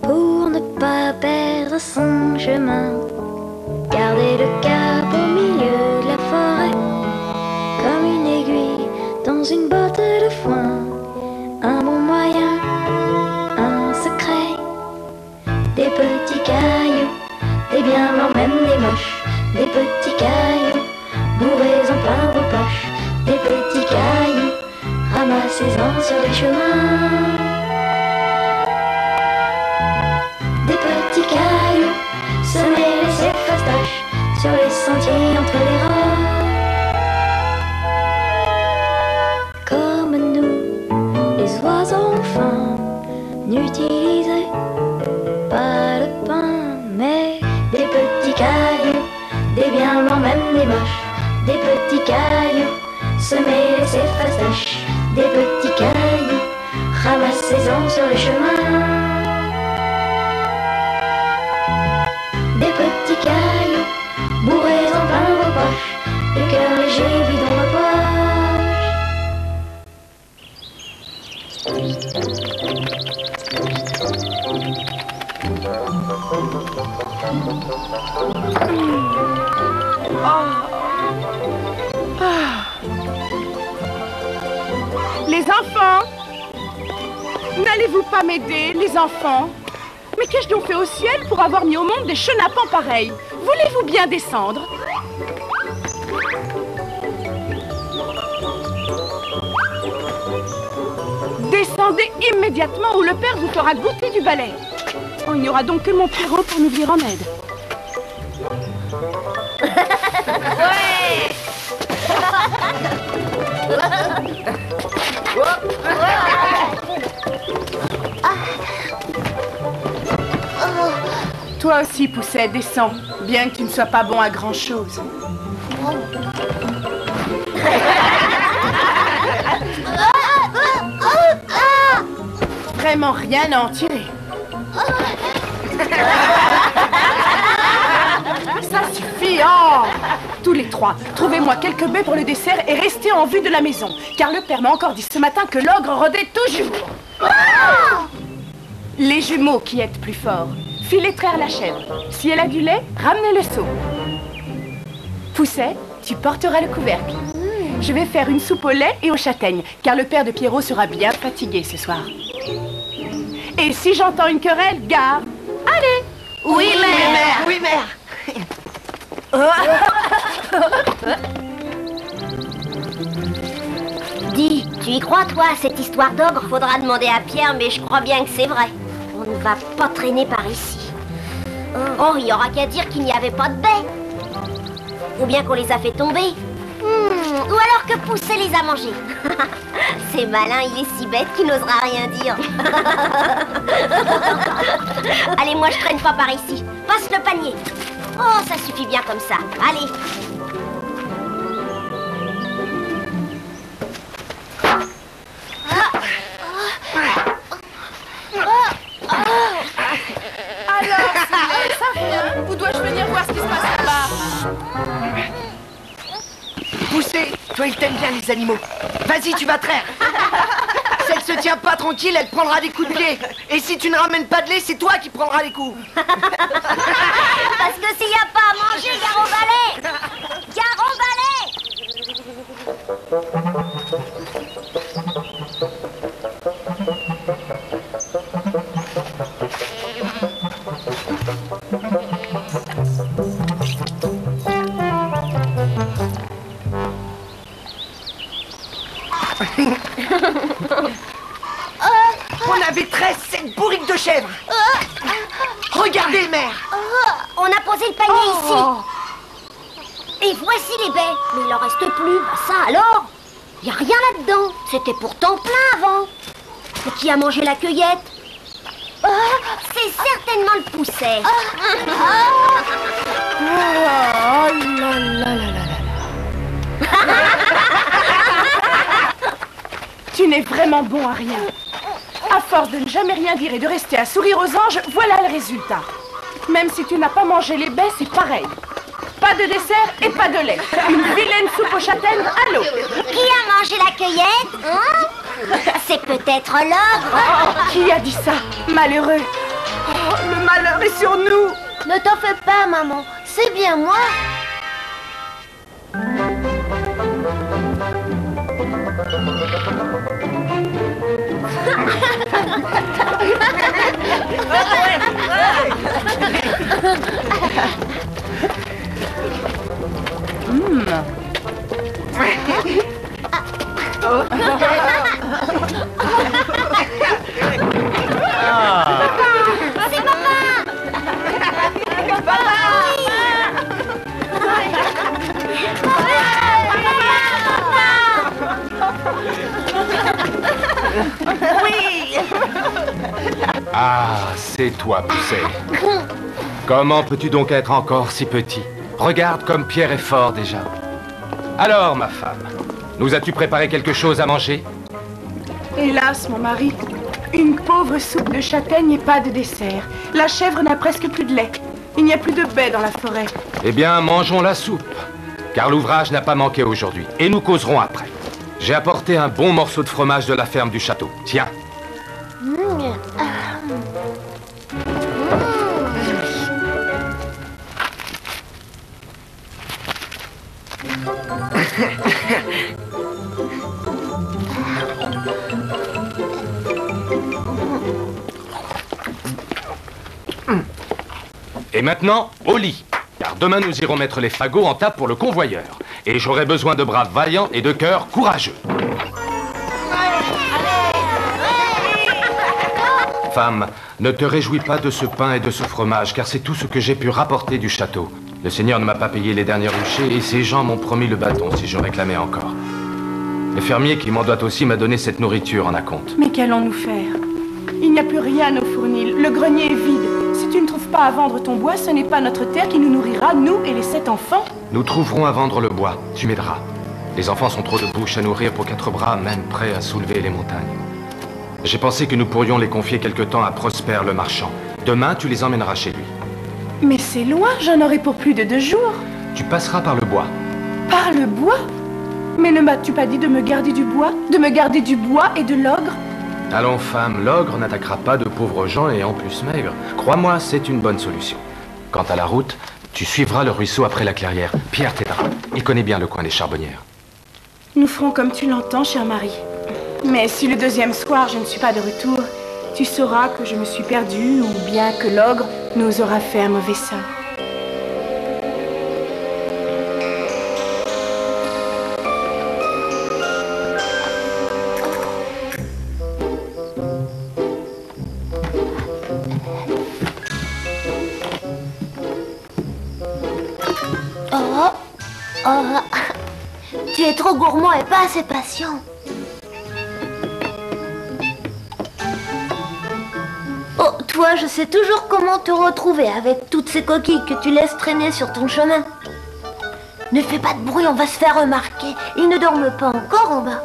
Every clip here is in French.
Pour ne pas perdre son chemin, gardez le cap au milieu de la forêt, comme une aiguille dans une botte de foin. Un bon moyen, un secret. Des petits cailloux, des bien blancs, même des moches. Des petits cailloux, bourrés en plein vos poches. Des petits cailloux, ramassez-en sur les chemins. Des petits cailloux, semez-les ces fastoches sur les sentiers entre les roches. Comme nous, les oiseaux fins, n'utilisez pas le pain, mais des petits cailloux, des bien blancs, même des moches. Des petits cailloux, semez-les ces fastoches. Des petits cailloux, ramassez-en sur les chemins. Des petits cailloux, bourrés en plein vos poches, le cœur léger vide dans vos Les enfants, n'allez-vous pas m'aider, les enfants? Mais qu'ai-je donc fait au ciel pour avoir mis au monde des chenapans pareils? Voulez-vous bien descendre? Descendez immédiatement ou le père vous fera goûter du balai. Oh, il n'y aura donc que mon Pierrot pour nous venir en aide. Ouais. Toi aussi, Pousset, descends, bien que tu ne sois pas bon à grand-chose. Vraiment rien à en tirer. Ça suffit, oh! Tous les trois, trouvez-moi quelques baies pour le dessert et restez en vue de la maison, car le père m'a encore dit ce matin que l'ogre rôdait toujours. Les jumeaux qui êtes plus forts, filez traire la chèvre. Si elle a du lait, ramenez le seau. Pousset, tu porteras le couvercle. Je vais faire une soupe au lait et aux châtaignes, car le père de Pierrot sera bien fatigué ce soir. Et si j'entends une querelle, gare. Allez! Oui, mère! Oui, mère! Dis, tu y crois, toi, à cette histoire d'ogre? Faudra demander à Pierre, mais je crois bien que c'est vrai. On ne va pas traîner par ici. Oh, il y aura qu'à dire qu'il n'y avait pas de baies. Ou bien qu'on les a fait tomber. Ou alors que Pousset les a mangés. C'est malin, il est si bête qu'il n'osera rien dire. Allez, moi je traîne pas par ici. Passe le panier. Oh, ça suffit bien comme ça. Allez. Alors, ça vient? Ou dois-je venir voir ce qui se passe là-bas? Pousset, toi il t'aime bien les animaux. Vas-y, tu vas traire. Si elle se tient pas tranquille, elle prendra des coups de pied. Et si tu ne ramènes pas de lait, c'est toi qui prendras les coups. Parce que s'il n'y a pas à manger, gare au balai. Gare au On avait 13 bourriques de chèvres. Regardez, mère. On a posé le panier ici. Et voici les baies. Mais il en reste plus. Bah ça alors? Il n'y a rien là-dedans. C'était pourtant plein avant. Et qui a mangé la cueillette? C'est certainement le Pousset. Tu n'es vraiment bon à rien. À force de ne jamais rien dire et de rester à sourire aux anges, voilà le résultat. Même si tu n'as pas mangé les baies, c'est pareil. Pas de dessert et pas de lait. Une vilaine soupe aux châtaignes à l'eau. Qui a mangé la cueillette? C'est peut-être l'ogre. Oh, qui a dit ça? Malheureux. Oh, le malheur est sur nous. Ne t'en fais pas, maman. C'est bien moi. C'est papa. Oui. Ah, c'est toi, Poucet. Comment peux-tu donc être encore si petit? Regarde comme Pierre est fort déjà. Alors, ma femme, nous as-tu préparé quelque chose à manger? Hélas, mon mari, une pauvre soupe de châtaigne et pas de dessert. La chèvre n'a presque plus de lait. Il n'y a plus de baies dans la forêt. Eh bien, mangeons la soupe, car l'ouvrage n'a pas manqué aujourd'hui, et nous causerons après. J'ai apporté un bon morceau de fromage de la ferme du château. Tiens. Et maintenant, au lit. Car demain, nous irons mettre les fagots en table pour le convoyeur. Et j'aurai besoin de bras vaillants et de cœurs courageux. Femme, ne te réjouis pas de ce pain et de ce fromage, car c'est tout ce que j'ai pu rapporter du château. Le Seigneur ne m'a pas payé les derniers ruchers et ces gens m'ont promis le bâton si je réclamais encore. Le fermier qui m'en doit aussi m'a donné cette nourriture en acompte. Mais qu'allons-nous faire? Il n'y a plus rien au fournil. Le grenier est vide. Si tu ne trouves pas à vendre ton bois, ce n'est pas notre terre qui nous nourrira, nous et les 7 enfants. Nous trouverons à vendre le bois. Tu m'aideras. Les enfants sont trop de bouches à nourrir pour 4 bras, même prêts à soulever les montagnes. J'ai pensé que nous pourrions les confier quelque temps à Prosper le marchand. Demain, tu les emmèneras chez lui. Mais c'est loin, j'en aurai pour plus de 2 jours. Tu passeras par le bois. Par le bois? Mais ne m'as-tu pas dit de me garder du bois? De me garder du bois et de l'ogre? Allons, femme, l'ogre n'attaquera pas de pauvres gens et en plus maigres. Crois-moi, c'est une bonne solution. Quant à la route, tu suivras le ruisseau après la clairière. Pierre t'aidera. Il connaît bien le coin des charbonnières. Nous ferons comme tu l'entends, cher mari. Mais si le 2e soir je ne suis pas de retour, tu sauras que je me suis perdue ou bien que l'ogre nous aura fait un mauvais sort. Tu es trop gourmand et pas assez patient. Oh, toi, je sais toujours comment te retrouver avec toutes ces coquilles que tu laisses traîner sur ton chemin. Ne fais pas de bruit, on va se faire remarquer. Ils ne dorment pas encore en bas.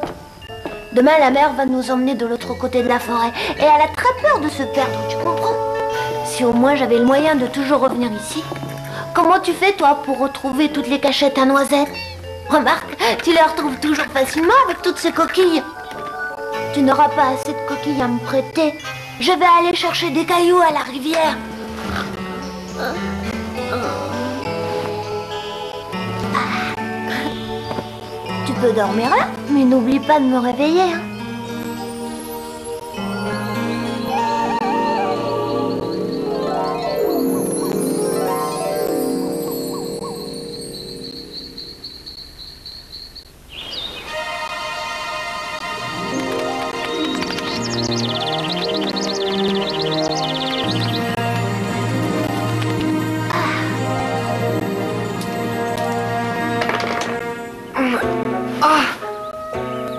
Demain, la mère va nous emmener de l'autre côté de la forêt. Et elle a très peur de se perdre, tu comprends? Si au moins j'avais le moyen de toujours revenir ici. Comment tu fais, toi, pour retrouver toutes les cachettes à noisettes? Remarque, tu les retrouves toujours facilement avec toutes ces coquilles. Tu n'auras pas assez de coquilles à me prêter. Je vais aller chercher des cailloux à la rivière. Tu peux dormir là, mais n'oublie pas de me réveiller. Hein.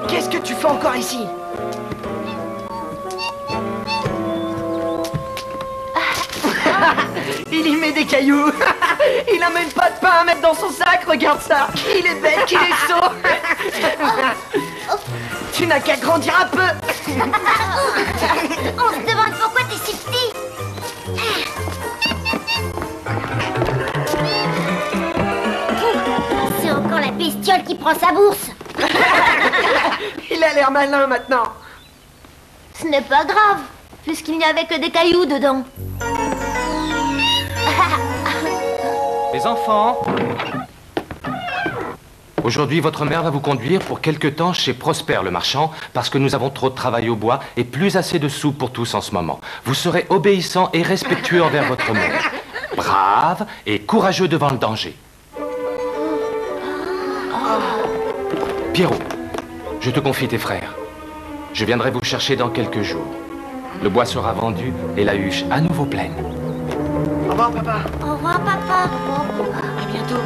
Qu'est-ce que tu fais encore ici? Il y met des cailloux. Il a même pas de pain à mettre dans son sac, regarde ça. Il est bête, qu'il est sot. Tu n'as qu'à grandir un peu. On se demande pourquoi t'es si petit. C'est encore la bestiole qui prend sa bourse. Il a l'air malin maintenant. Ce n'est pas grave, puisqu'il n'y avait que des cailloux dedans. Les enfants, aujourd'hui, votre mère va vous conduire pour quelque temps chez Prosper le marchand, parce que nous avons trop de travail au bois et plus assez de sous pour tous en ce moment. Vous serez obéissant et respectueux envers votre mère. Brave et courageux devant le danger. Pierrot, je te confie tes frères. Je viendrai vous chercher dans quelques jours. Le bois sera vendu et la huche à nouveau pleine. Au revoir, papa. Au revoir, papa. À bientôt.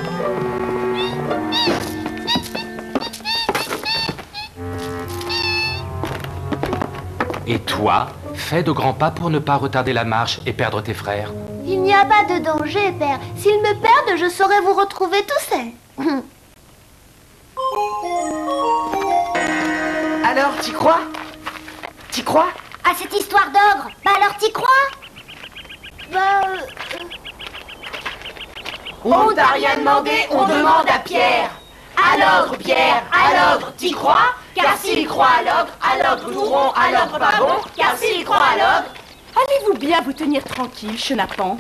Et toi, fais de grands pas pour ne pas retarder la marche et perdre tes frères. Il n'y a pas de danger, père. S'ils me perdent, je saurai vous retrouver tous seuls. Alors, t'y crois? T'y crois? À cette histoire d'ogre, bah alors t'y crois? On t'a rien demandé, on demande à Pierre. À l'ogre, Pierre, à l'ogre, t'y crois? Car s'il croit à l'ogre tout rond, à l'ogre pas bon. Car s'il croit à l'ogre... Allez-vous bien vous tenir tranquille, chenapan?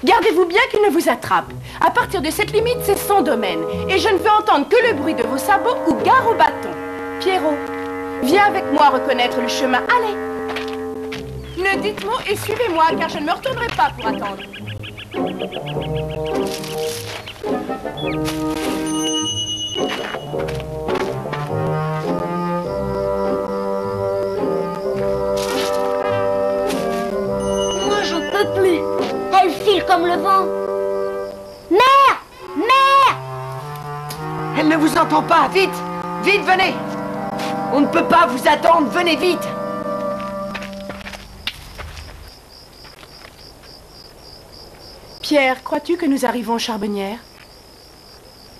Gardez-vous bien qu'il ne vous attrape. À partir de cette limite, c'est son domaine. Et je ne veux entendre que le bruit de vos sabots ou gare au bâton. Pierrot, viens avec moi reconnaître le chemin. Allez. Ne dites mot et suivez-moi, car je ne me retournerai pas pour attendre. Moi, j'en peux plus. Elle file comme le vent. Mère! Mère! Elle ne vous entend pas. Vite! Vite, venez! On ne peut pas vous attendre. Venez vite! Pierre, crois-tu que nous arrivons aux Charbonnières?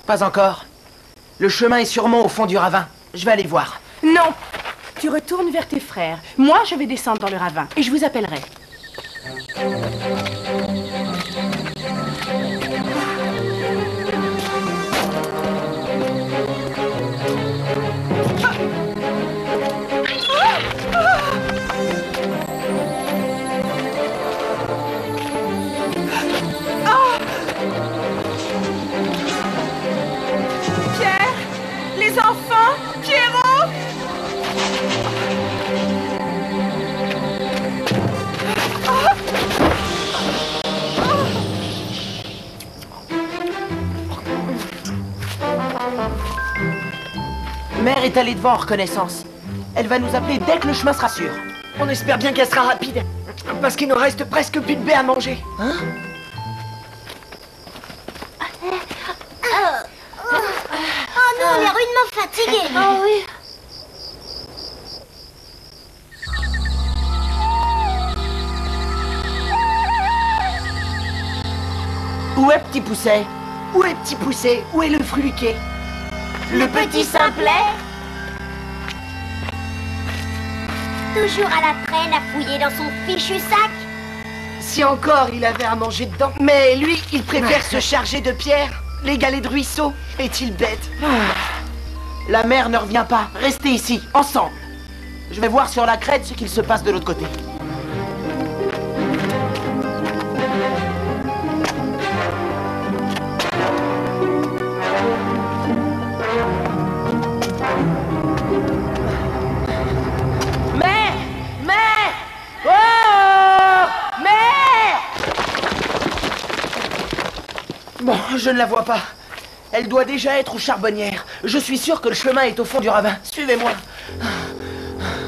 Pas encore. Le chemin est sûrement au fond du ravin. Je vais aller voir. Non. Tu retournes vers tes frères. Moi, je vais descendre dans le ravin et je vous appellerai. Pierre, les enfants, Pierrot! Mère est allée devant en reconnaissance. Elle va nous appeler dès que le chemin sera sûr. On espère bien qu'elle sera rapide. Parce qu'il nous reste presque plus de baies à manger. Hein? Oh non, on est rudement fatigués. Oh oui. Où est Petit Pousset? Où est Petit Pousset? Où est le fruliquet? Le petit simplet? Toujours à la traîne à fouiller dans son fichu sac. Si encore il avait à manger dedans. Mais lui, il préfère se charger de pierres. Les galets de ruisseau. Est-il bête? La mère ne revient pas. Restez ici, ensemble. Je vais voir sur la crête ce qu'il se passe de l'autre côté. Bon, je ne la vois pas. Elle doit déjà être aux Charbonnières. Je suis sûr que le chemin est au fond du ravin. Suivez-moi.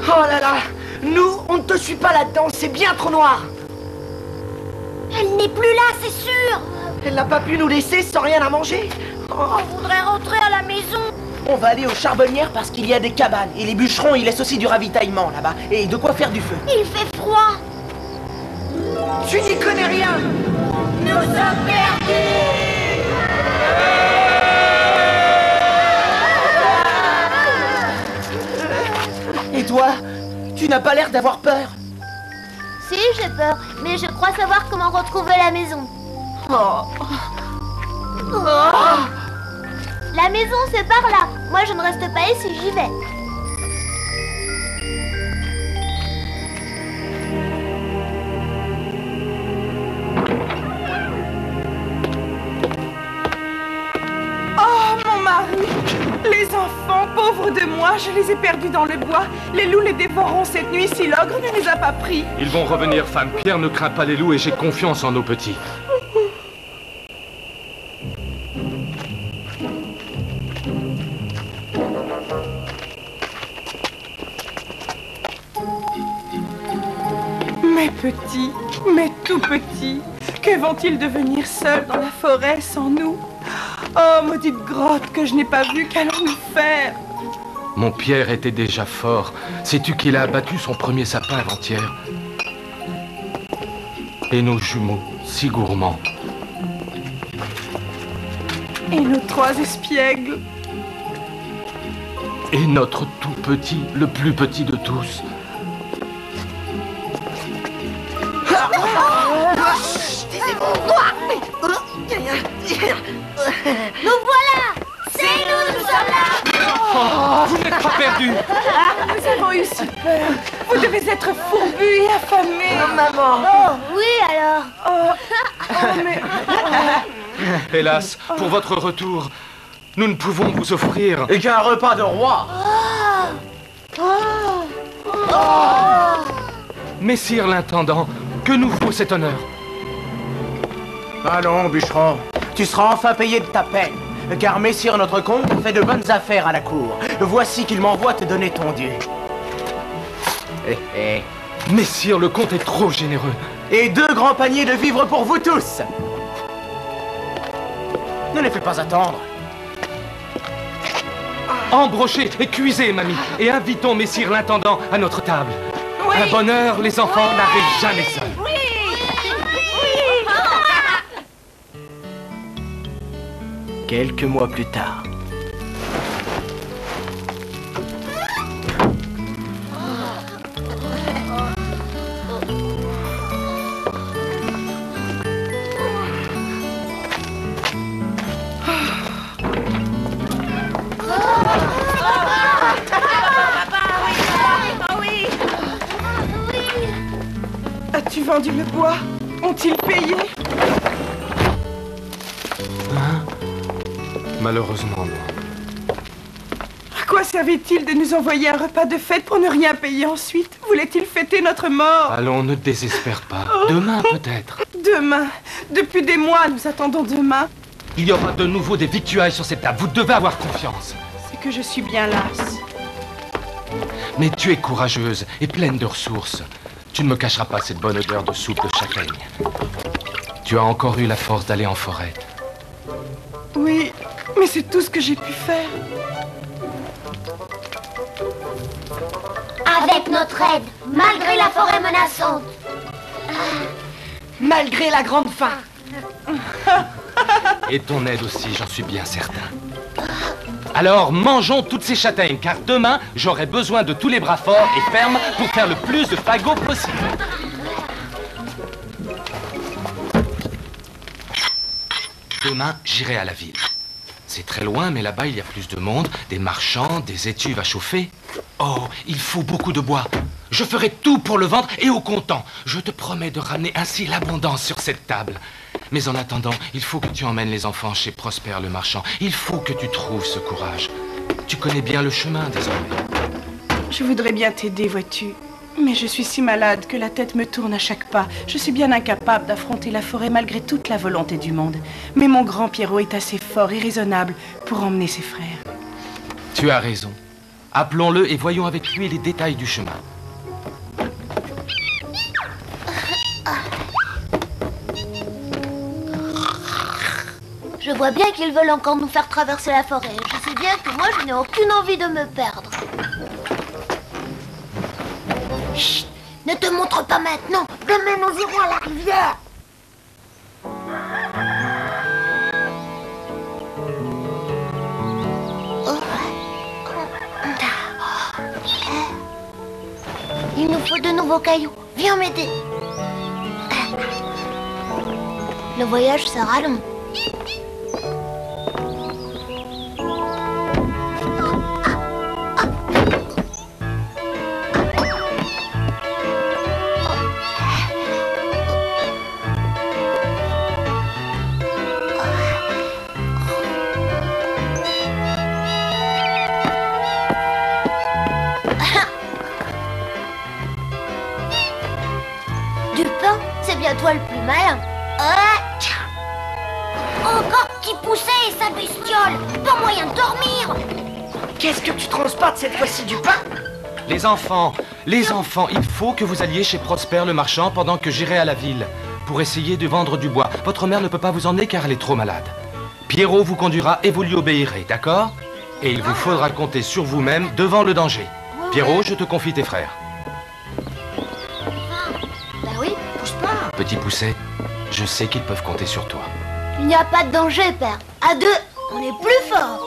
Oh là là! Nous, on ne te suit pas là-dedans. C'est bien trop noir. Elle n'est plus là, c'est sûr. Elle n'a pas pu nous laisser sans rien à manger. Oh. On voudrait rentrer à la maison. On va aller aux Charbonnières parce qu'il y a des cabanes. Et les bûcherons, ils laissent aussi du ravitaillement là-bas. Et de quoi faire du feu. Il fait froid. Tu n'y connais rien. Nous sommes perdus. Et toi, tu n'as pas l'air d'avoir peur. Si, j'ai peur, mais je crois savoir comment retrouver la maison. La maison, c'est par là. Moi, je ne reste pas ici, j'y vais. moi, je les ai perdus dans le bois. Les loups les dévoreront cette nuit si l'ogre ne les a pas pris. Ils vont revenir, femme. Pierre ne craint pas les loups et j'ai confiance en nos petits. Mes petits, mes tout petits, que vont-ils devenir seuls dans la forêt sans nous? Oh, maudite grotte que je n'ai pas vue, qu'allons-nous faire? Mon Pierre était déjà fort. Sais-tu qu'il a abattu son premier sapin avant-hier? Et nos jumeaux, si gourmands. Et nos 3 espiègles. Et notre tout petit, le plus petit de tous. Nous voilà! C'est nous, nous sommes là! Oh, vous n'êtes pas perdus! Nous avons eu si peur. Vous devez être fourbus et affamés. Oh, maman! Oui, alors. Oh, mais... Hélas, pour votre retour, nous ne pouvons vous offrir... Et qu'un repas de roi! Messire l'intendant, que nous vaut cet honneur? Allons, bûcheron, tu seras enfin payé de ta peine, car messire notre comte fait de bonnes affaires à la cour. Voici qu'il m'envoie te donner ton dû. Messire, le comte est trop généreux. Et 2 grands paniers de vivres pour vous tous. Ne les fais pas attendre. Embrochez et cuisez, mamie, et invitons messire l'intendant à notre table. Oui. Un bonheur, les enfants n'arrivent jamais seuls. Quelques mois plus tard. As-tu vendu le bois? Ont-ils payé? Malheureusement, non. À quoi servait-il de nous envoyer un repas de fête pour ne rien payer ensuite? Voulait-il fêter notre mort? Allons, ne désespère pas. Demain, peut-être. Demain. Depuis des mois, nous attendons demain. Il y aura de nouveau des victuailles sur cette table. Vous devez avoir confiance. C'est que je suis bien lasse. Mais tu es courageuse et pleine de ressources. Tu ne me cacheras pas cette bonne odeur de soupe de châtaigne. Tu as encore eu la force d'aller en forêt. Oui, mais c'est tout ce que j'ai pu faire. Avec notre aide, malgré la forêt menaçante. Malgré la grande faim. Et ton aide aussi, j'en suis bien certain. Alors, mangeons toutes ces châtaignes, car demain, j'aurai besoin de tous les bras forts et fermes pour faire le plus de fagots possible. Demain, j'irai à la ville. C'est très loin, mais là-bas, il y a plus de monde, des marchands, des étuves à chauffer. Oh, il faut beaucoup de bois. Je ferai tout pour le vendre et au comptant. Je te promets de ramener ainsi l'abondance sur cette table. Mais en attendant, il faut que tu emmènes les enfants chez Prosper le marchand. Il faut que tu trouves ce courage. Tu connais bien le chemin désormais. Je voudrais bien t'aider, vois-tu. Mais je suis si malade que la tête me tourne à chaque pas. Je suis bien incapable d'affronter la forêt malgré toute la volonté du monde. Mais mon grand Pierrot est assez fort et raisonnable pour emmener ses frères. Tu as raison. Appelons-le et voyons avec lui les détails du chemin. Je vois bien qu'ils veulent encore nous faire traverser la forêt. Je sais bien que moi, je n'ai aucune envie de me perdre. Chut! Ne te montre pas maintenant. Demain, nous irons à la rivière. Il nous faut de nouveaux cailloux. Viens m'aider. Le voyage sera long. bien toi le plus malin. Encore Petit Poucet et sa bestiole. Pas moyen de dormir. Qu'est-ce que tu transportes cette fois-ci, du pain? Les enfants, il faut que vous alliez chez Prosper le marchand pendant que j'irai à la ville pour essayer de vendre du bois. Votre mère ne peut pas vous emmener car elle est trop malade. Pierrot vous conduira et vous lui obéirez, d'accord? Et il vous faudra compter sur vous-même devant le danger. Pierrot, je te confie tes frères. Bah oui, bouge pas. Petit Poucet, je sais qu'ils peuvent compter sur toi. Il n'y a pas de danger, père. À deux, on est plus fort.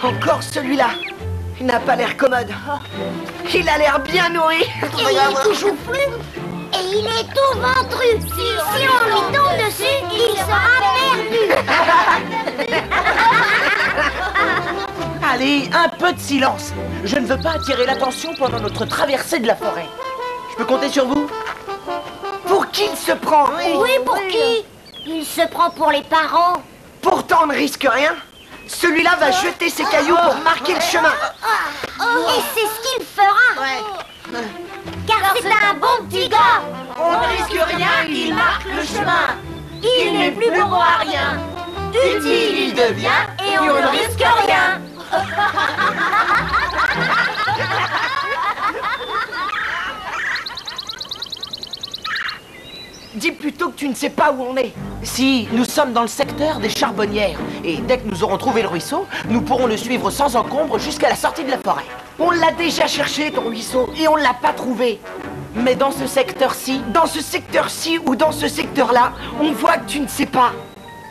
Encore celui-là. Il n'a pas l'air commode. Il a l'air bien nourri. Et il est toujours plus. Et il est tout ventru. Si on lui tombe dessus, il sera perdu. Allez, un peu de silence. Je ne veux pas attirer l'attention pendant notre traversée de la forêt. Je peux compter sur vous? Pour qui il se prend? Oui, pour qui? Il se prend pour les parents. Pourtant, on ne risque rien. Celui-là va jeter ses cailloux pour marquer le chemin. Et c'est ce qu'il fera. Car c'est un bon petit gars. On ne risque rien, il marque le chemin. Il n'est plus bon à rien. Utile il devient et on ne risque rien. Dis plutôt que tu ne sais pas où on est. Si, nous sommes dans le secteur des charbonnières. Et dès que nous aurons trouvé le ruisseau, nous pourrons le suivre sans encombre jusqu'à la sortie de la forêt. On l'a déjà cherché, ton ruisseau, et on ne l'a pas trouvé. Mais dans ce secteur-ci ou dans ce secteur-là, on voit que tu ne sais pas.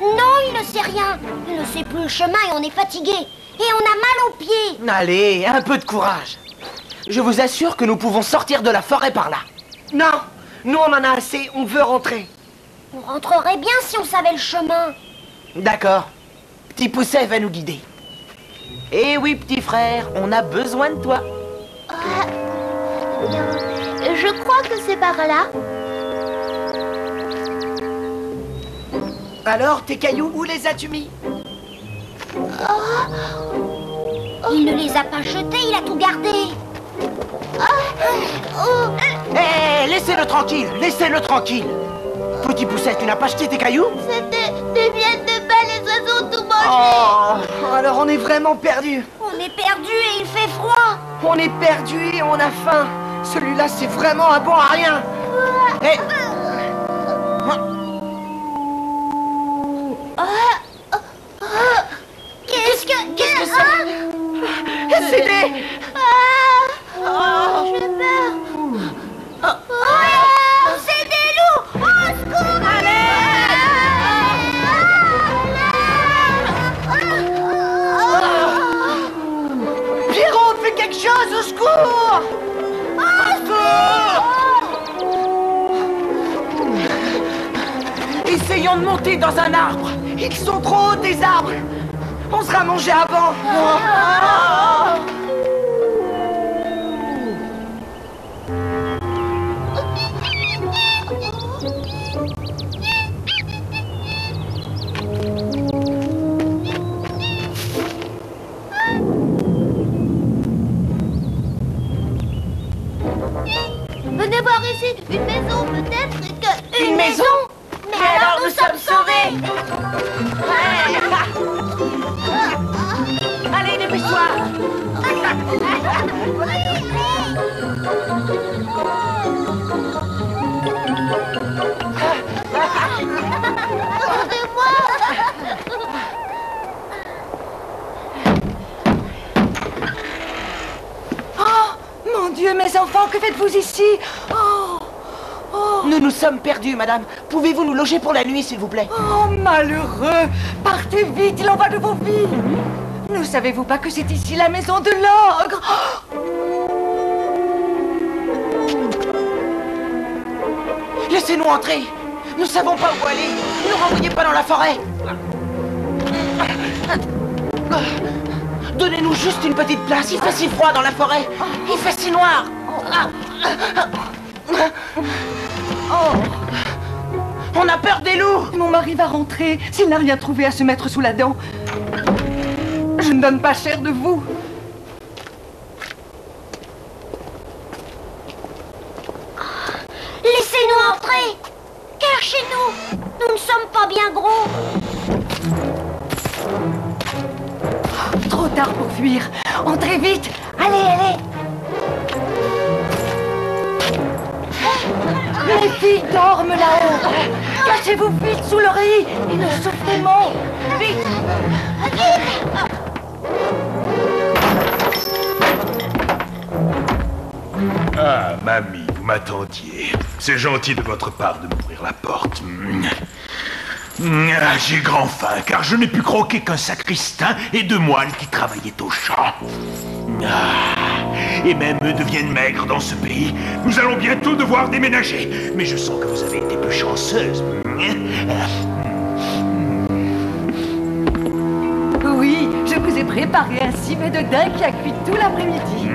Non, il ne sait rien. Il ne sait plus le chemin et on est fatigué. Et on a mal aux pieds. Allez, un peu de courage. Je vous assure que nous pouvons sortir de la forêt par là. Non, nous on en a assez, on veut rentrer. On rentrerait bien si on savait le chemin. D'accord. Petit Poucet va nous guider. Eh oui, petit frère, on a besoin de toi. Je crois que c'est par là. Alors, tes cailloux, où les as-tu mis? Il ne les a pas jetés, il a tout gardé. Hé, laissez-le tranquille, laissez-le tranquille. Petit Poucet, tu n'as pas jeté tes cailloux? C'était des miettes de balle, les oiseaux ont tout mangé. Oh, alors on est vraiment perdus. On est perdu et il fait froid. On est perdus et on a faim. Celui-là, c'est vraiment un bon à rien. Hé. Qu'est-ce que c'est? C'était... J'ai peur. C'est des loups. Au secours. Pierrot, fais quelque chose, au secours! Au secours! Essayons de monter dans un arbre. Ils sont trop hauts, des arbres. On sera mangé avant. Venez voir ici, une maison peut-être que... Une maison? Mais alors nous sommes sauvés. Allez, dépêche-toi. Mon Dieu, mes enfants, que faites-vous ici? Nous nous sommes perdus, madame. Pouvez-vous nous loger pour la nuit, s'il vous plaît? Oh, malheureux! Partez vite, il en va de vos vies! Ne savez-vous pas que c'est ici la maison de l'ogre? Laissez-nous entrer. Nous savons pas où aller. Ne nous renvoyez pas dans la forêt. Donnez-nous juste une petite place. Il fait si froid dans la forêt. Il fait si noir. On On a peur des loups. Mon mari va rentrer s'il n'a rien trouvé à se mettre sous la dent. Je ne donne pas cher de vous. Laissez-nous entrer. Car chez nous, nous ne sommes pas bien gros. Trop tard pour fuir. Entrez vite. Allez, allez. Les filles dorment là-haut. Cachez-vous vite sous l'oreiller et ne souffrez mot. Vite. Ah, mamie, vous m'attendiez. C'est gentil de votre part de m'ouvrir la porte. Ah, j'ai grand faim, car je n'ai pu croquer qu'un sacristain et 2 moines qui travaillaient au champ. Ah, et même eux deviennent maigres dans ce pays. Nous allons bientôt devoir déménager. Mais je sens que vous avez été peu chanceuse. Oui, je vous ai préparé un civet de dinde qui a cuit tout l'après-midi.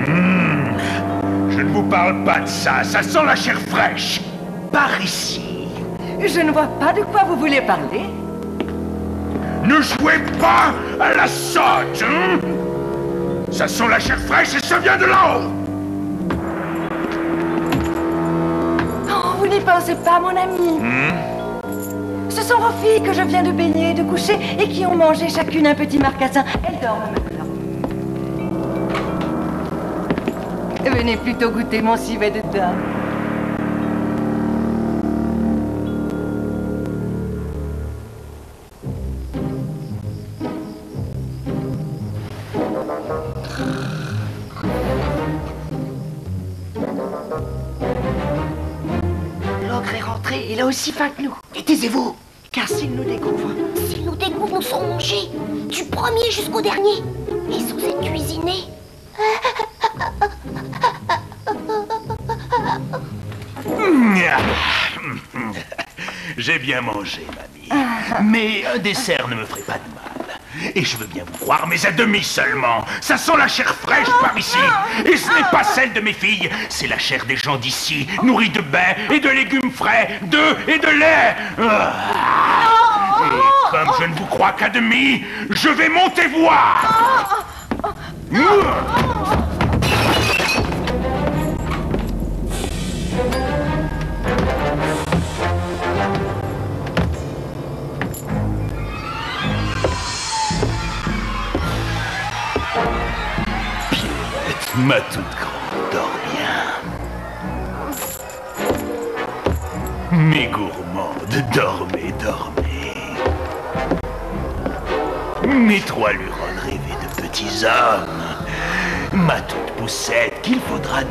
Je ne vous parle pas de ça, ça sent la chair fraîche. Par ici. Je ne vois pas de quoi vous voulez parler. Ne jouez pas à la sotte, hein? Ça sent la chair fraîche et ça vient de là-haut. Oh, vous n'y pensez pas, mon ami. Ce sont vos filles que je viens de baigner et de coucher et qui ont mangé chacune un petit marcassin. Elles dorment maintenant. Venez plutôt goûter mon civet de dinde. L'ogre est rentré, il a aussi faim que nous. Et taisez-vous, car s'il nous découvre... S'ils nous découvrent, nous serons mangés. Du premier jusqu'au dernier. Et sans être cuisinés. J'ai bien mangé, mamie. Mais un dessert ne me ferait pas de mal. Et je veux bien vous croire, mais à demi seulement. Ça sent la chair fraîche par ici. Et ce n'est pas celle de mes filles. C'est la chair des gens d'ici, nourrie de baies et de légumes frais, d'œufs et de lait. Et comme je ne vous crois qu'à demi, je vais monter voir. Ma toute grande, dors bien. Mes gourmandes, dormez, dormez. Mes 3 lurones rêvaient de petits hommes. Ma toute poussette qu'il faudra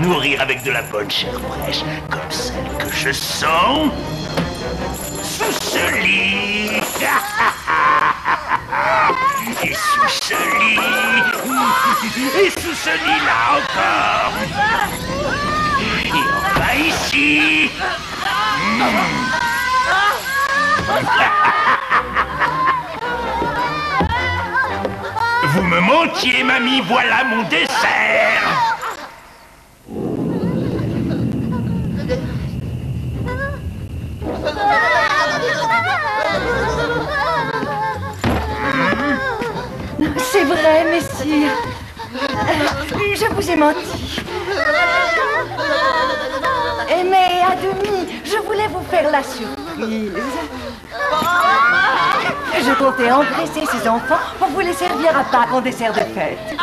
nourrir avec de la bonne chair fraîche, comme celle que je sens sous ce lit. Et sous ce lit, et sous ce lit-là encore, et enfin ici. Vous me mentiez, mamie, voilà mon dessert. C'est vrai, messire. Je vous ai menti. Mais à demi, je voulais vous faire la surprise. Je comptais engraisser ces enfants pour vous les servir à Pâques en dessert de fête.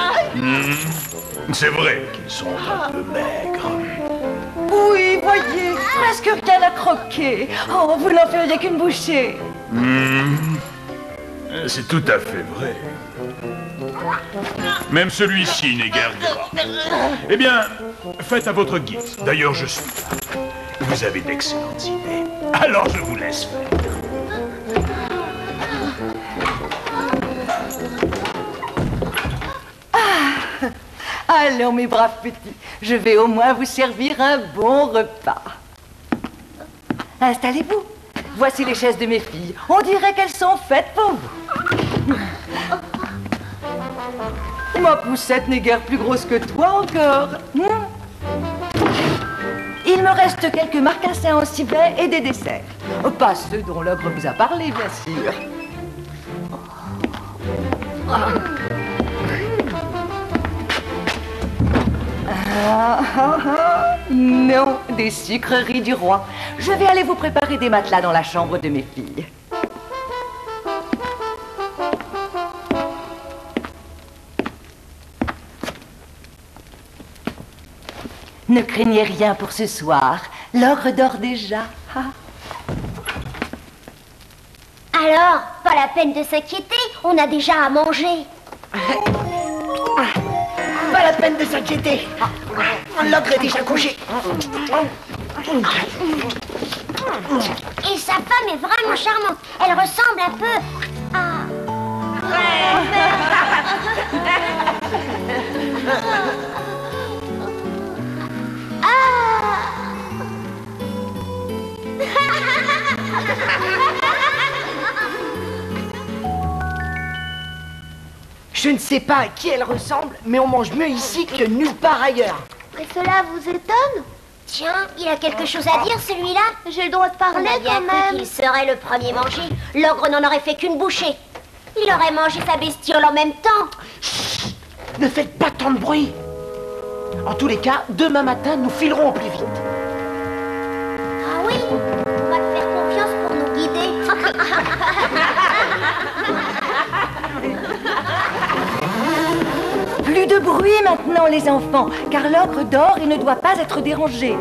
C'est vrai qu'ils sont un peu maigres. Oui, voyez, presque rien à croquer. Oh, vous n'en feriez qu'une bouchée. C'est tout à fait vrai. Même celui-ci n'est guère gras. Eh bien, faites à votre guise. D'ailleurs, je suis là. Vous avez d'excellentes idées. Alors, je vous laisse faire. Allons, mes braves petits, je vais au moins vous servir un bon repas. Installez-vous. Voici les chaises de mes filles. On dirait qu'elles sont faites pour vous. Ma poussette n'est guère plus grosse que toi encore. Il Il me reste quelques marcassins en civet et des desserts. Pas ceux dont l'ogre vous a parlé, bien sûr. Non, des sucreries du roi. Je vais aller vous préparer des matelas dans la chambre de mes filles. Ne craignez rien pour ce soir. L'ogre dort déjà. Alors, pas la peine de s'inquiéter, on a déjà à manger. Pas la peine de s'inquiéter. L'ogre est déjà couché. Et sa femme est vraiment charmante. Elle ressemble un peu à... Je ne sais pas à qui elle ressemble, mais on mange mieux ici que nulle part ailleurs. Et cela vous étonne? Tiens, il a quelque chose à dire, celui-là. J'ai le droit de parler On a bien quand cru même. qu'il serait le premier mangé. L'ogre n'en aurait fait qu'une bouchée. Il aurait mangé sa bestiole en même temps. Chut, ne faites pas tant de bruit. En tous les cas, demain matin, nous filerons au plus vite. Ah oui, on va te faire confiance pour nous guider. Plus de bruit maintenant, les enfants, car l'ogre dort et ne doit pas être dérangé.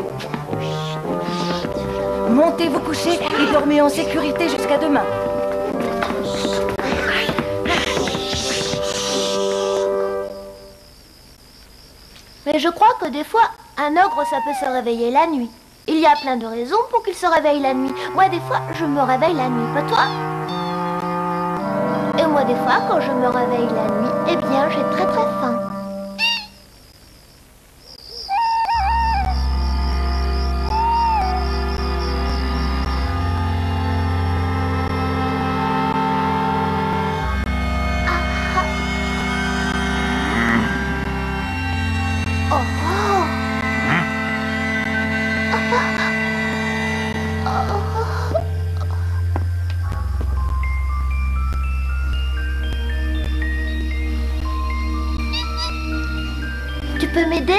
Montez vous coucher et dormez en sécurité jusqu'à demain. Mais je crois que des fois, un ogre, ça peut se réveiller la nuit. Il y a plein de raisons pour qu'il se réveille la nuit. Moi, des fois, je me réveille la nuit, pas toi? Et moi, des fois, quand je me réveille la nuit, eh bien, j'ai très très faim. Tu peux m'aider?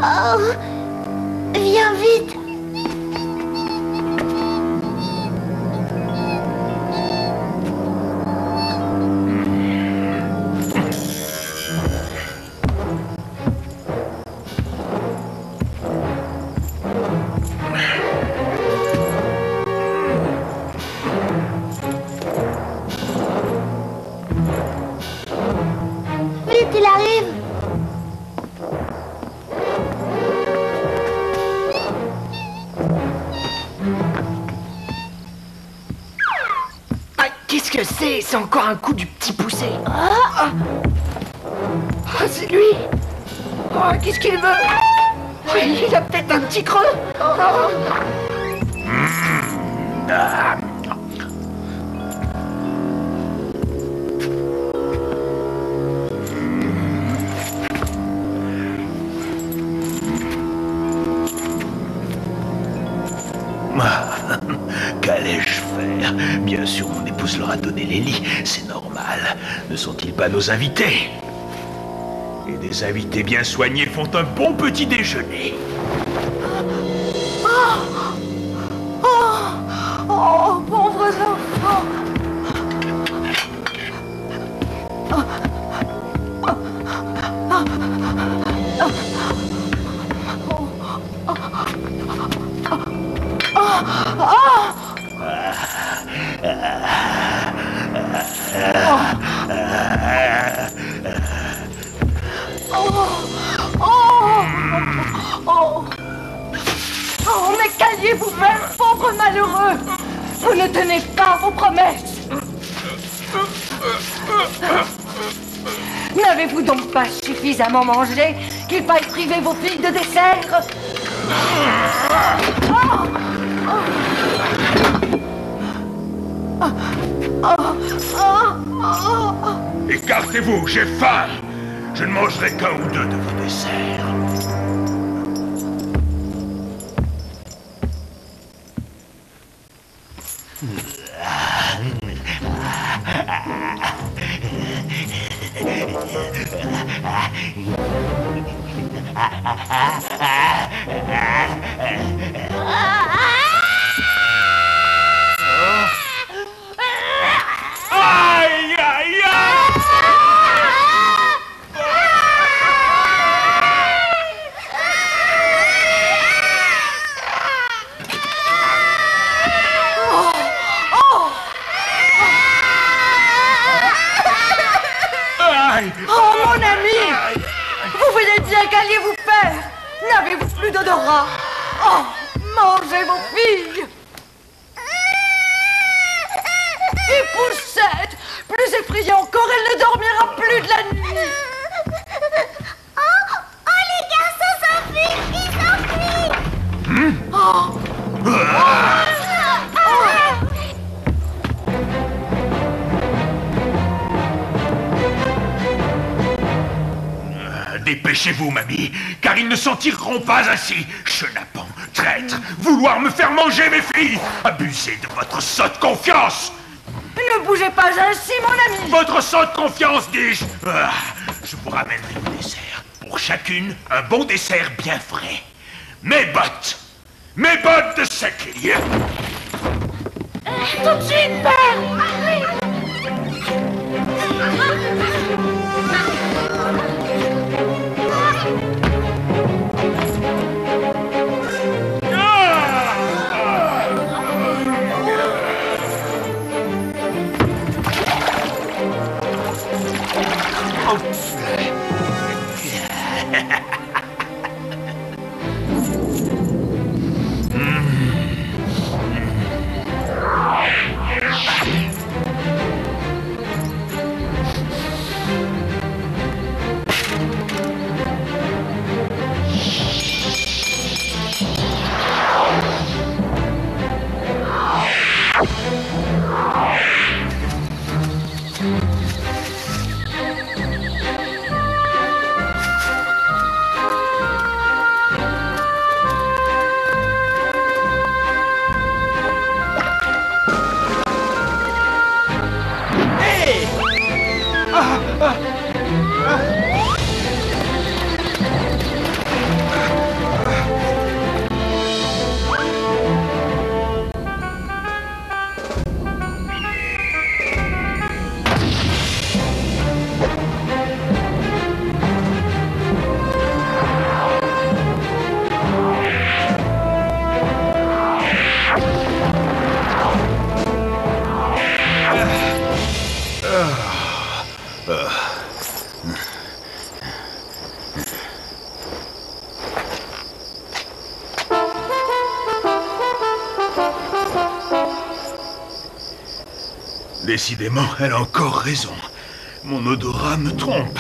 Oh, viens vite. Vite, il arrive. Qu'est-ce que c'est? C'est encore un coup du petit poussé. Ah, c'est lui. Oh, qu'est-ce qu'il veut? Il a peut-être un petit creux. Qu'allais-je faire? Bien sûr, mon épouse leur a donné les lits, c'est normal. Ne sont-ils pas nos invités? Et des invités bien soignés font un bon petit déjeuner. Oh, pauvres enfants. Oh, mais qu'alliez-vous faire, pauvre malheureux? Vous ne tenez pas vos promesses. N'avez-vous donc pas suffisamment mangé qu'il faille priver vos filles de dessert? Écartez-vous, j'ai faim. Je ne mangerai qu'un ou deux de vos desserts. Aïe, aïe, aïe! Oh, mon ami! Vous voyez bien qu'alliez-vous faire? N'avez-vous plus d'odorat? Oh, mangez vos filles! Et Poussette, plus effrayant encore, elle ne dormira plus de la nuit! Oh, les garçons s'enfuient! Ils s'enfuient! Dépêchez-vous, mamie, car ils ne s'en tireront pas ainsi. Chenapan, traître, vouloir me faire manger mes filles, abusez de votre sotte confiance. Ne bougez pas ainsi, mon ami! Votre sotte confiance, dis-je. Je vous ramènerai le dessert. Pour chacune, un bon dessert bien frais. Mes bottes de sacrier. Tout de suite, père! Décidément, elle a encore raison. Mon odorat me trompe.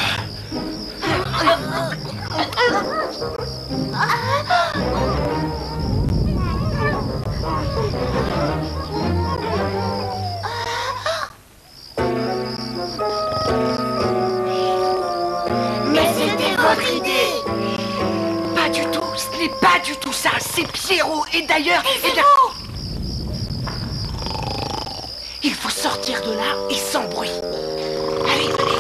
Mais c'était votre idée! Pas du tout, ce n'est pas du tout ça, c'est Pierrot. Et d'ailleurs... Il faut sortir de là et sans bruit. Allez, venez.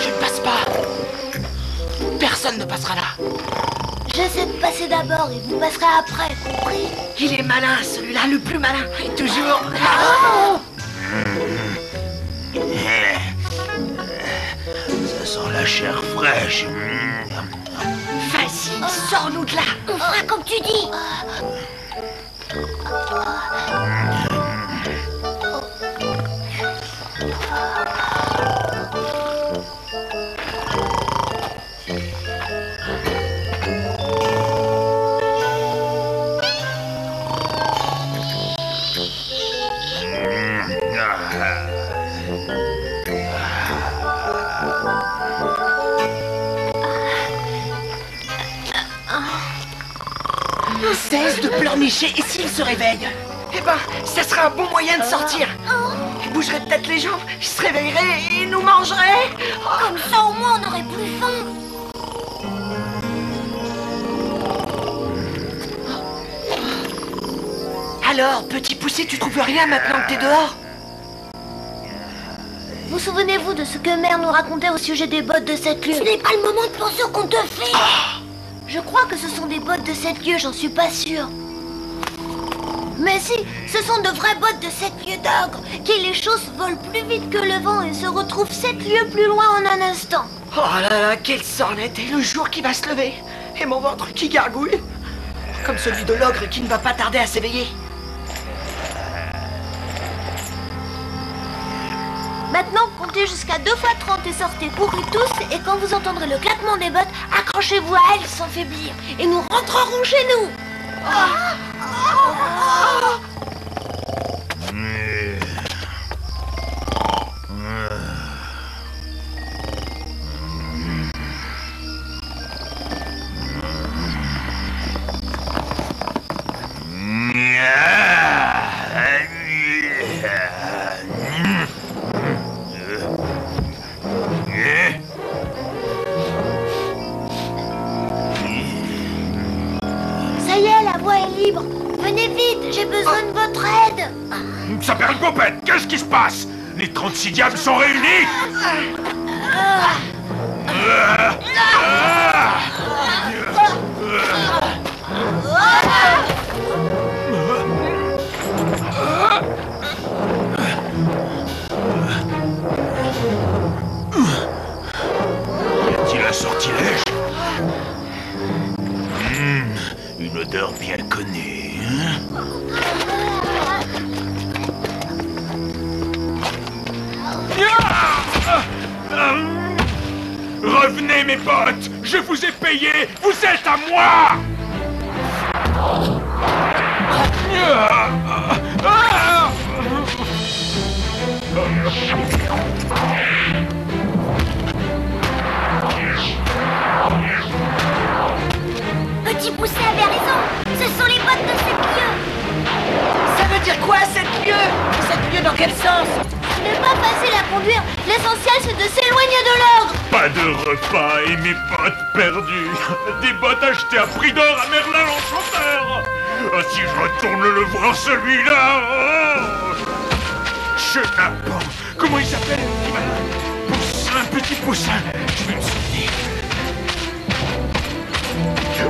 Je ne passe pas. Personne ne passera là. J'essaie de passer passer d'abord et vous passerez après, compris? Il est malin, celui-là, le plus malin. Et toujours... Ça sent la chair fraîche. Vas-y, sors-nous de là. On fera comme tu dis. Cesse de pleurnicher, et s'il se réveille? Eh ben, ça serait un bon moyen de sortir. Il bougerait peut-être les jambes, il se réveillerait et nous mangerait. Comme ça, au moins, on n'aurait plus faim. Alors, petit poussé, tu trouves rien maintenant que t'es dehors? Vous souvenez-vous de ce que Mère nous racontait au sujet des bottes de 7 lieues? Ce n'est pas le moment de penser au conte de fées. Je crois que ce sont des bottes de 7 lieues, j'en suis pas sûre. Mais si, ce sont de vraies bottes de 7 lieues d'ogre, qui les chausses volent plus vite que le vent et se retrouvent 7 lieues plus loin en un instant. Oh là là, quelle sornette! Et le jour qui va se lever, et mon ventre qui gargouille, comme celui de l'ogre qui ne va pas tarder à s'éveiller. Maintenant, comptez jusqu'à 2 fois 30 et sortez courus tous, et quand vous entendrez le claquement des bottes, accrochez-vous à elles sans faiblir, et nous rentrerons chez nous. Ça y est, la voie est libre. Venez vite, j'ai besoin de votre aide. Ça perd une popette, qu'est-ce qui se passe? Les 36 diables sont réunis? Y a-t-il un sortilège? Une odeur bien connue, hein? Revenez mes potes, je vous ai payé, vous êtes à moi! Petit poussé avait raison. Ce sont les bottes de 7 lieues. Ça veut dire quoi, 7 lieues? 7 lieues dans quel sens? Ce n'est pas facile à conduire. L'essentiel, c'est de s'éloigner de l'ogre. Pas de repas et mes bottes perdues. Des bottes achetées à prix d'or à Merlin l'Enchanteur. Oh, si je retourne le voir celui-là. Oh, chenapan. Comment il s'appelle? Poussin, petit poussin. Je vais me souvenir.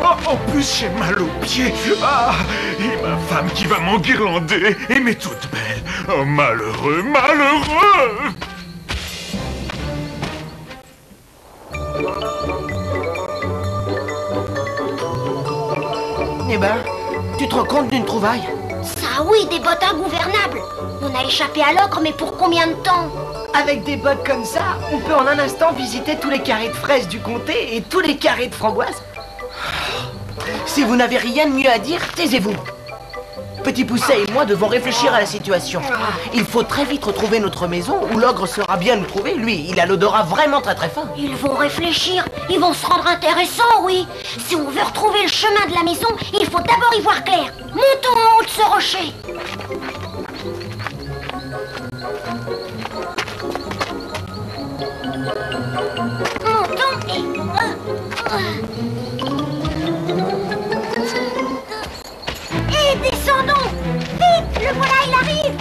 Oh, en plus, j'ai mal aux pieds. Ah, et ma femme qui va m'enguirlander. Et m'est toute belle. Oh, malheureux, malheureux. Eh ben, tu te rends compte d'une trouvaille? Ça oui, des bottes ingouvernables. On a échappé à l'ogre, mais pour combien de temps? Avec des bottes comme ça, on peut en un instant visiter tous les carrés de fraises du comté et tous les carrés de framboises. Si vous n'avez rien de mieux à dire, taisez-vous. Petit Pousset et moi devons réfléchir à la situation. Il faut très vite retrouver notre maison où l'ogre saura bien nous trouver. Lui, il a l'odorat vraiment très très fin. Ils vont réfléchir, ils vont se rendre intéressants, oui. Si on veut retrouver le chemin de la maison, il faut d'abord y voir clair. Montons en haut de ce rocher. Montons et descendons. Vite, le voilà, il arrive.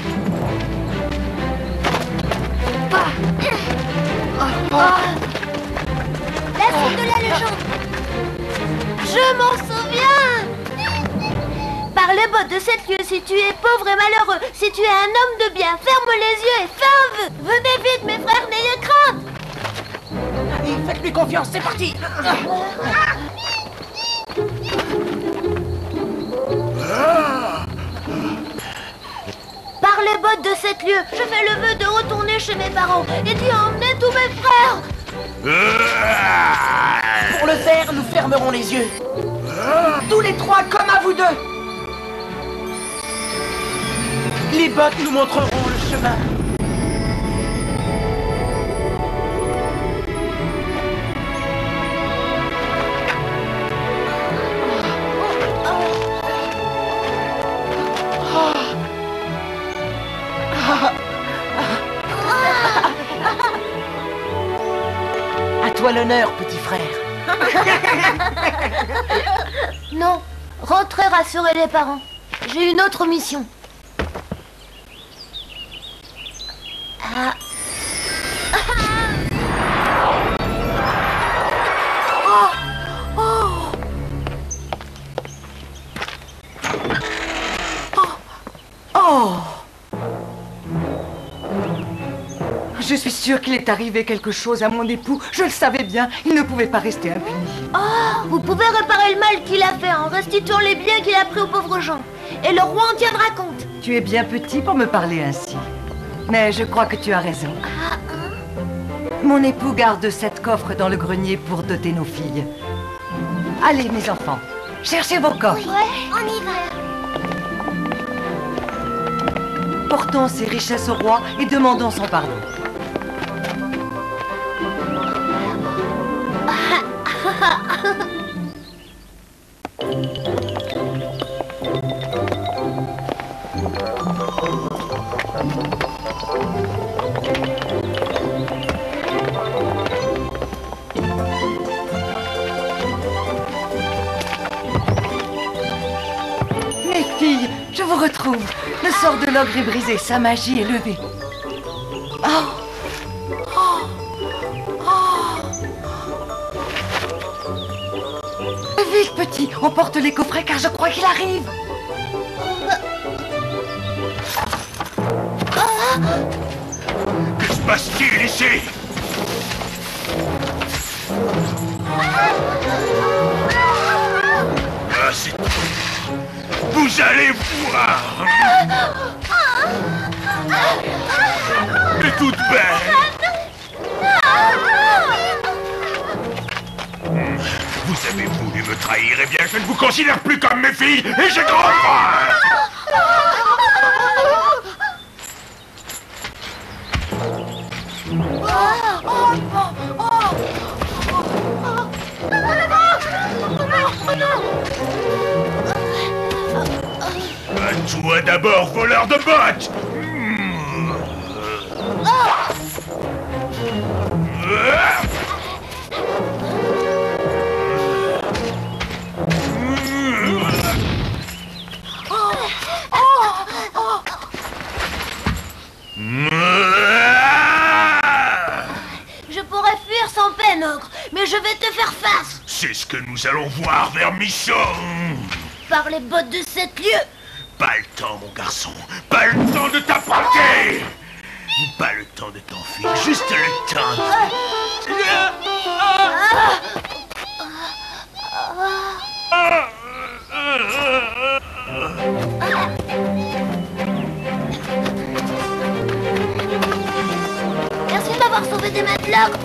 La suite de la légende. Je m'en souviens. les bottes de 7 lieues, si tu es pauvre et malheureux, si tu es un homme de bien, ferme les yeux et fais un vœu. Venez vite, mes frères, n'ayez crainte. Allez, faites-lui confiance, c'est parti. Par les bottes de 7 lieues, je fais le vœu de retourner chez mes parents et d'y emmener tous mes frères. Pour le faire, nous fermerons les yeux. Tous les trois, comme à vous deux. Les bottes nous montreront le chemin. À toi l'honneur, petit frère. Non, rentrez rassurer les parents. J'ai une autre mission. Ah. Oh! Je suis sûre qu'il est arrivé quelque chose à mon époux. Je le savais bien, il ne pouvait pas rester impuni. Oh, vous pouvez réparer le mal qu'il a fait en restituant les biens qu'il a pris aux pauvres gens. Et le roi en tiendra compte. Tu es bien petit pour me parler ainsi. Mais je crois que tu as raison. Mon époux garde 7 coffres dans le grenier pour doter nos filles. Allez, mes enfants, cherchez vos coffres. Ouais, on y va. Portons ces richesses au roi et demandons son pardon. Mes filles, je vous retrouve. Le sort de l'ogre est brisé, sa magie est levée. Vite, petit, on porte les coffrets car je crois qu'il arrive. Que se passe-t-il ici? Ah, c'est... Vous allez voir. Et toute belle. Vous avez voulu me trahir, eh bien je ne vous considère plus comme mes filles et j'ai grand froid. À toi d'abord, voleur de bottes. Je pourrais fuir sans peine, ogre, mais je vais te faire face. C'est ce que nous allons voir, Vermisson. Par les bottes de 7 lieues. Pas le temps, mon garçon. Pas le temps de t'apporter. Pas le temps de t'enfuir. Juste le temps. Merci de m'avoir sauvé des mains de l'ogre.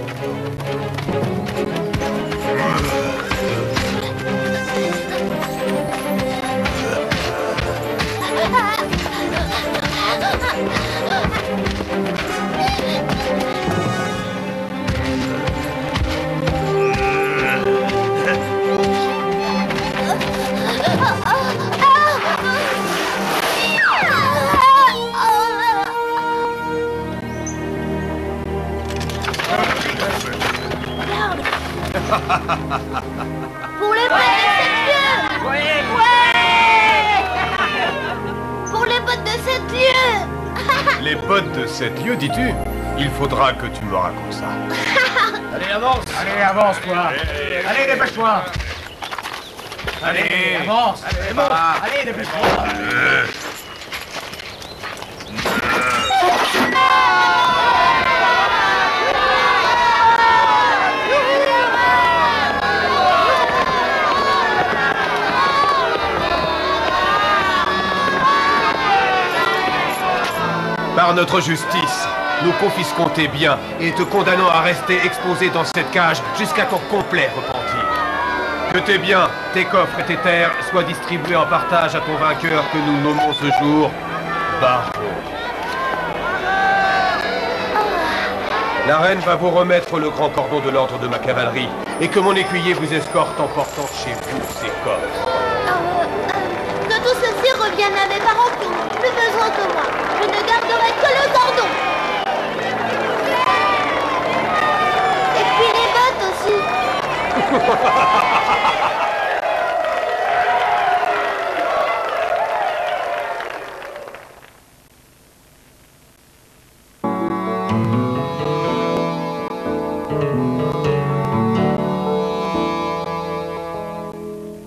Pour les bottes de 7 lieues. Ouais. Pour les bottes de 7 lieues. Les bottes de 7 lieues, dis-tu? Il faudra que tu me racontes ça. Allez, avance. Allez, avance, toi. Allez, dépêche-toi. Allez, avance. Allez, bon. Allez, dépêche-toi. Par notre justice, nous confisquons tes biens et te condamnons à rester exposé dans cette cage jusqu'à ton complet repentir. Que tes biens, tes coffres et tes terres soient distribués en partage à ton vainqueur que nous nommons ce jour Baron. La reine va vous remettre le grand cordon de l'ordre de ma cavalerie et que mon écuyer vous escorte en portant chez vous ses coffres. Que tout ceci revienne à mes parents qui n'ont plus besoin que moi. Je ne garderai que le cordon. Et puis les bottes aussi.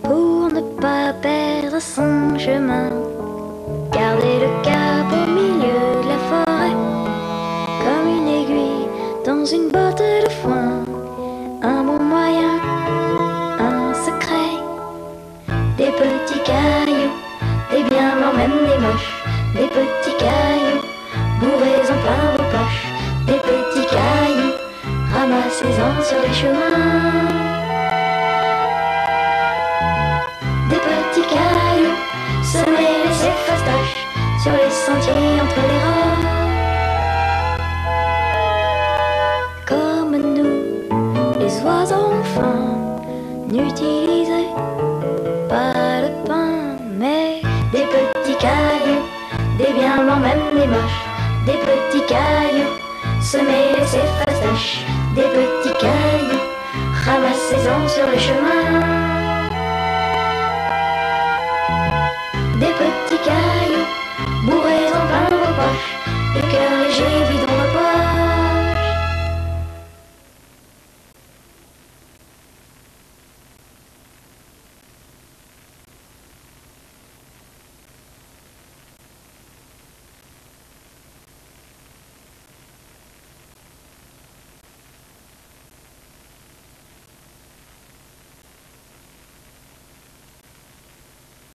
Pour ne pas perdre son chemin, garder le cap au milieu de la forêt, comme une aiguille dans une botte de foin. Un bon moyen, un secret. Des petits cailloux, des bien morts, même des moches. Des petits cailloux, bourrés en plein vos poches. Des petits cailloux, ramassez-en sur les chemins. Des petits cailloux, semez-les ces fastoches sur les sentiers entre les roches. Comme nous, les oiseaux fins n'utilisaient pas le pain, mais des petits cailloux, des bien blancs, même des moches. Des petits cailloux, semez-les ces fastoches. Des petits cailloux, ramassez-en sur les chemins.